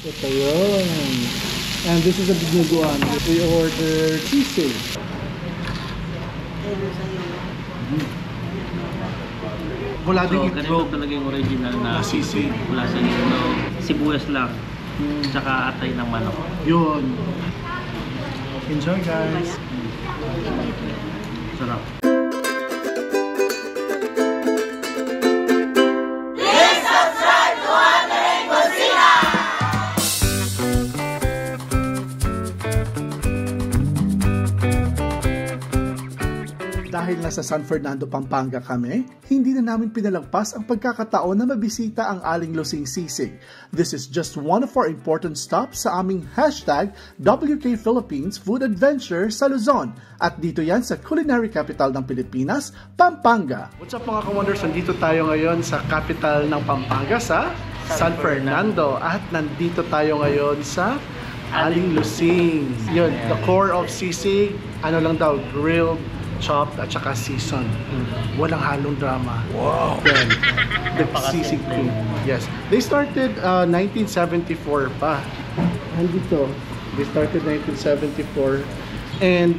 Ito yun. And this is a binuguan. We ordered sisig. Wala So, ding ganito itlog. talaga yung original na Sisig. wala sa itlog. Sibuyas lang. Tsaka atay ng manok. Yun. Enjoy, guys. Sarap. Dahil nasa San Fernando, Pampanga kami, hindi na namin pinalagpas ang pagkakataon na mabisita ang Aling Lusing Sisig. This is just one of our important stops sa aming hashtag WK Philippines Food Adventure sa Luzon. At dito yan sa culinary capital ng Pilipinas, Pampanga. What's up mga ka-wonders? Nandito tayo ngayon sa capital ng Pampanga sa San Fernando. At nandito tayo ngayon sa Aling Lusing. Yun, the core of sisig, ano lang daw, grilled, chopped at saka seasoned. Walang halong drama. Wow! Then, the sisig cream. Yes. They started 1974 pa. Andito. They started 1974. And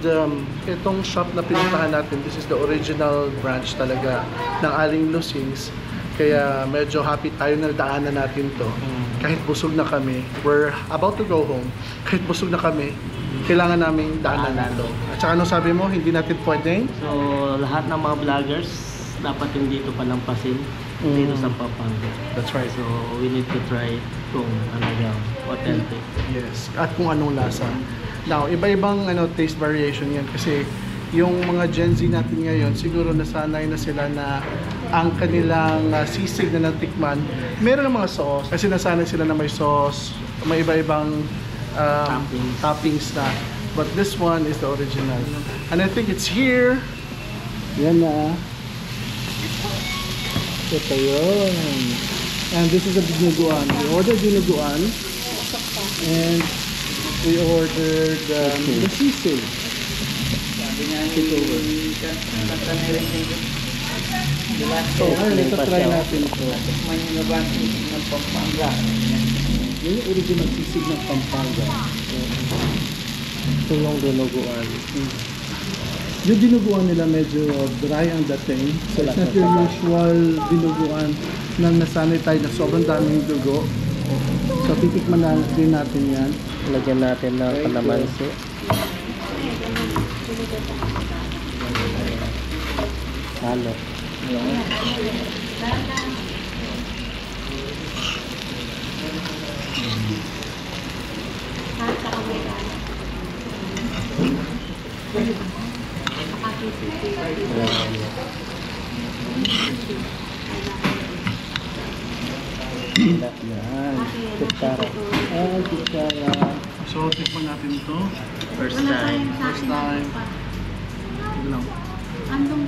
itong shop na pinuntahan natin, this is the original branch talaga ng Aling Lusings. Kaya medyo happy tayo na daanan natin to. Kahit busog na kami, we're about to go home. Kahit busog na kami, kailangan namin daanan nito. At saka anong sabi mo, hindi natin pwedeng? So, lahat ng mga vloggers dapat hindi ito palampasin dito sa Pampanga. That's right. So, we need to try kung ano yung authentic. Yes, at kung anong lasa. Now, iba-ibang taste variation yan kasi yung mga Gen Z natin ngayon, siguro nasanay na sila na ang kanilang sisig na natikman, meron ng mga sauce. Kasi nasanay sila na may sauce, may iba-ibang toppings na. But this one is the original. And I think it's here. Yan na. Ito yun. And this is a dinuguan. We ordered dinuguan. And we ordered the sisig. So, ngayon, ito try natin ito. Yung original sisig ng Pampanga. Ito yung dinuguan. Yung dinuguan nila medyo dry ang dating. So, it's not your usual dinuguan na nasanay tayo na sobrang daming dugo. So, titikman na din natin yan. Lagyan natin ng kalamansi. Halo. Yan. Kutsara. Kutsara. So, tikman natin ito. First time. First time. Ito lang. Andong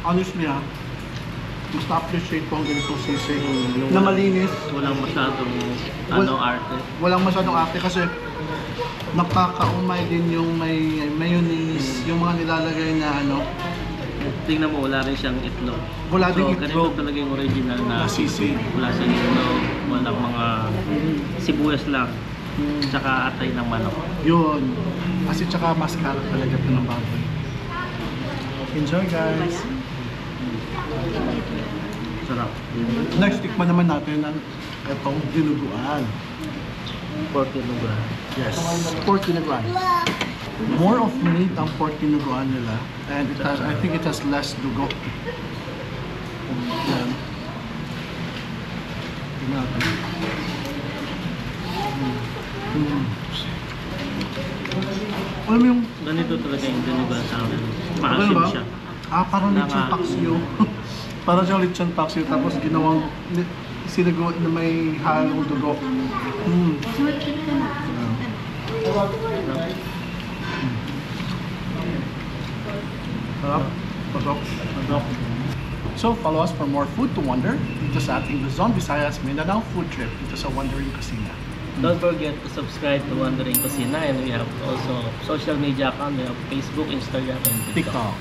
Honestly mas na-appreciate ko ang ganitong sisig na malinis. Walang masyadong arte. Walang masyadong arte kasi nakakaumay din yung may mayonnaise, yung mga nilalagay na Tingnan mo, wala rin siyang itlog. Wala ding So, itlog. ganito talaga yung original na sisig. wala sa itlog, walang mga sibuyas lang. Tsaka atay ng manok. Yun. Kasi tsaka mascara talaga ito ng baboy. Enjoy, guys! Sarap. Next, tikman naman natin ang itong dinuguan. Pork dinuguan. Yes, pork dinuguan. More of meat ang pork dinuguan nila. And it has, I think it has less dugo. Yan. Tingnan natin. Alam mo yung... Ganito talaga yung dinuguan sa amin. Ano Maasim ba? siya. Parang lechon paksiw. Parang siyang lechon paksiw tapos ginawang sinago na may halong dugo. Sarap. Pasok. So, follow us for more food to wonder dito sa ating Luzon, Visayas, Mindanao food trip dito sa Wandering Kusina. Don't forget to subscribe to Wandering Kusina, and we have also social media account. We have Facebook, Instagram, and TikTok.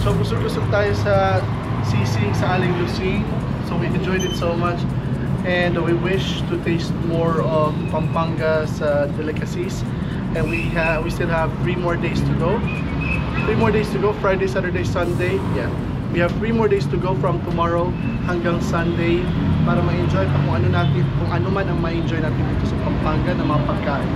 So busog-busog tayo sa sisig sa Aling Lucy. So we enjoyed it so much, and we wish to taste more of Pampanga's delicacies. And we still have 3 more days to go. 3 more days to go, Friday, Saturday, Sunday. Yeah, we have 3 more days to go from tomorrow hanggang Sunday para ma-enjoy pa kung ano man ang ma-enjoy natin dito sa Pampanga na mga pagkain.